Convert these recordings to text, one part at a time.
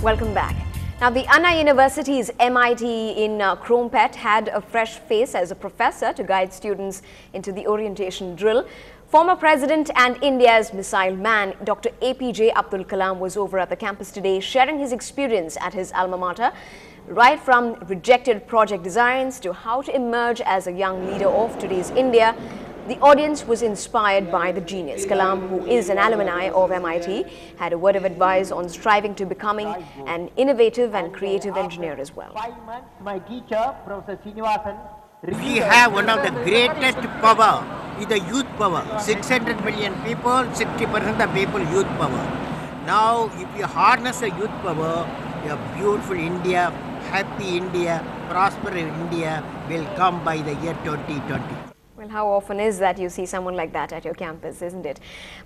Welcome back. Now, the Anna University's MIT in Krompet had a fresh face as a professor to guide students into the orientation drill. Former President and India's missile man, Dr. APJ Abdul Kalam, was over at the campus today sharing his experience at his alma mater, right from rejected project designs to how to emerge as a young leader of today's India. The audience was inspired by the genius. Kalam, who is an alumni of MIT, had a word of advice on striving to becoming an innovative and creative engineer as well. My teacher, Professor Srinivasan, we have one of the greatest power is the youth power. 600 million people, 60% of the people youth power. Now, if you harness the youth power, a beautiful India, happy India, prosperous India will come by the year 2020. Well, how often is that you see someone like that at your campus, isn't it?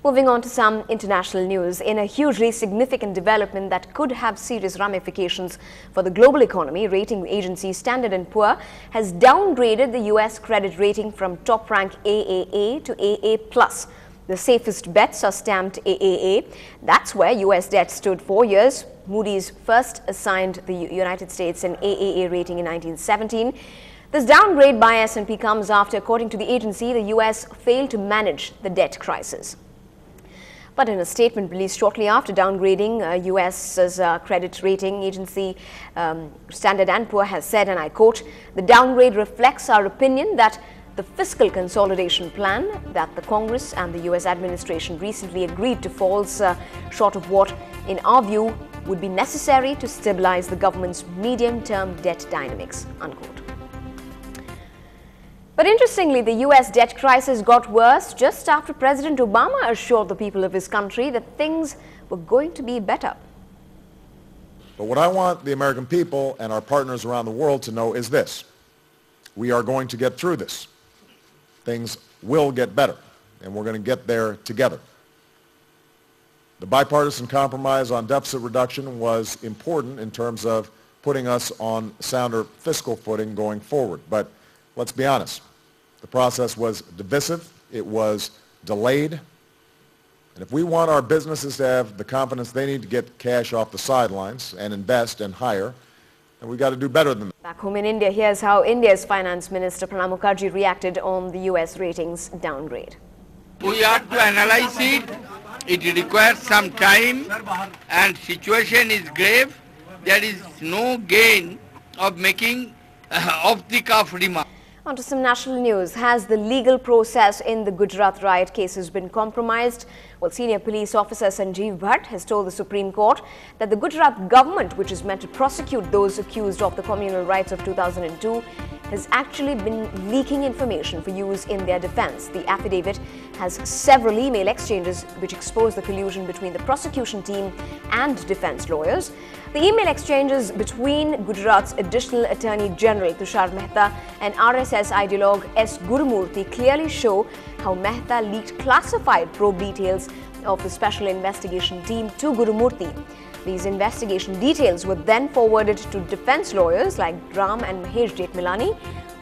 Moving on to some international news. In a hugely significant development that could have serious ramifications for the global economy, rating agency Standard & Poor has downgraded the US credit rating from top rank AAA to AA+. The safest bets are stamped AAA. That's where US debt stood 4 years. Moody's first assigned the United States an AAA rating in 1917. This downgrade by S&P comes after, according to the agency, the US failed to manage the debt crisis. But in a statement released shortly after downgrading US's credit rating agency, Standard & Poor has said, and I quote, "The downgrade reflects our opinion that the fiscal consolidation plan that the Congress and the US administration recently agreed to falls short of what, in our view, would be necessary to stabilize the government's medium-term debt dynamics," unquote. But interestingly, the US debt crisis got worse just after President Obama assured the people of his country that things were going to be better. But what I want the American people and our partners around the world to know is this: we are going to get through this. Things will get better, and we're going to get there together. The bipartisan compromise on deficit reduction was important in terms of putting us on sounder fiscal footing going forward. But let's be honest, the process was divisive, it was delayed, and if we want our businesses to have the confidence they need to get cash off the sidelines and invest and hire, then we've got to do better than that. Back home in India, here's how India's Finance Minister Pranab Mukherjee reacted on the US ratings downgrade. We have to analyze it. It requires some time, and situation is grave. There is no gain of making off-the-cuff remarks. On to some national news. Has the legal process in the Gujarat riot cases been compromised? Well, senior police officer Sanjeev Bhatt has told the Supreme Court that the Gujarat government, which is meant to prosecute those accused of the communal riots of 2002, has actually been leaking information for use in their defense. The affidavit has several email exchanges which expose the collusion between the prosecution team and defense lawyers. The email exchanges between Gujarat's Additional Attorney General Tushar Mehta and RSS ideologue S. Gurumurthy clearly show how Mehta leaked classified probe details of the Special Investigation Team to Gurumurthy. These investigation details were then forwarded to defense lawyers like Ram and Mahesh Jethmalani.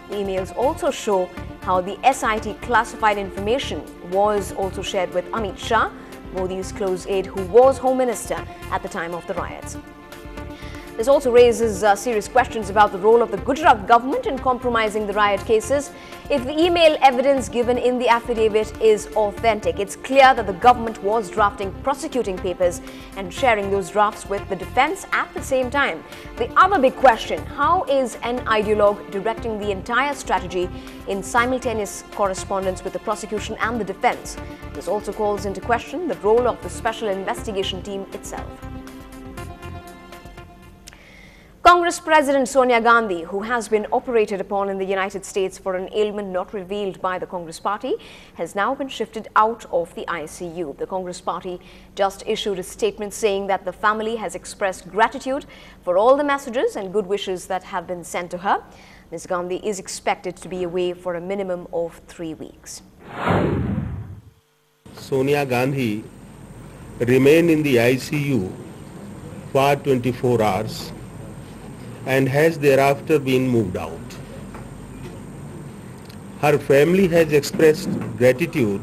The emails also show how the SIT classified information was also shared with Amit Shah, Modi's close aide who was Home Minister at the time of the riots. This also raises serious questions about the role of the Gujarat government in compromising the riot cases. If the email evidence given in the affidavit is authentic, it's clear that the government was drafting prosecuting papers and sharing those drafts with the defense at the same time. The other big question: how is an ideologue directing the entire strategy in simultaneous correspondence with the prosecution and the defense? This also calls into question the role of the Special Investigation Team itself. Congress President Sonia Gandhi, who has been operated upon in the United States for an ailment not revealed by the Congress Party, has now been shifted out of the ICU. The Congress Party just issued a statement saying that the family has expressed gratitude for all the messages and good wishes that have been sent to her. Ms. Gandhi is expected to be away for a minimum of 3 weeks. Sonia Gandhi remained in the ICU for 24 hours. And has thereafter been moved out. Her family has expressed gratitude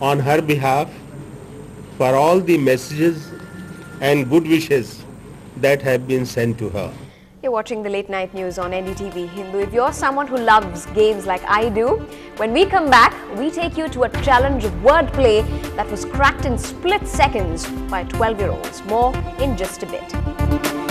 on her behalf for all the messages and good wishes that have been sent to her. You're watching the Late Night News on NDTV Hindu. If you're someone who loves games like I do, when we come back, we take you to a challenge of wordplay that was cracked in split seconds by 12-year-olds. More in just a bit.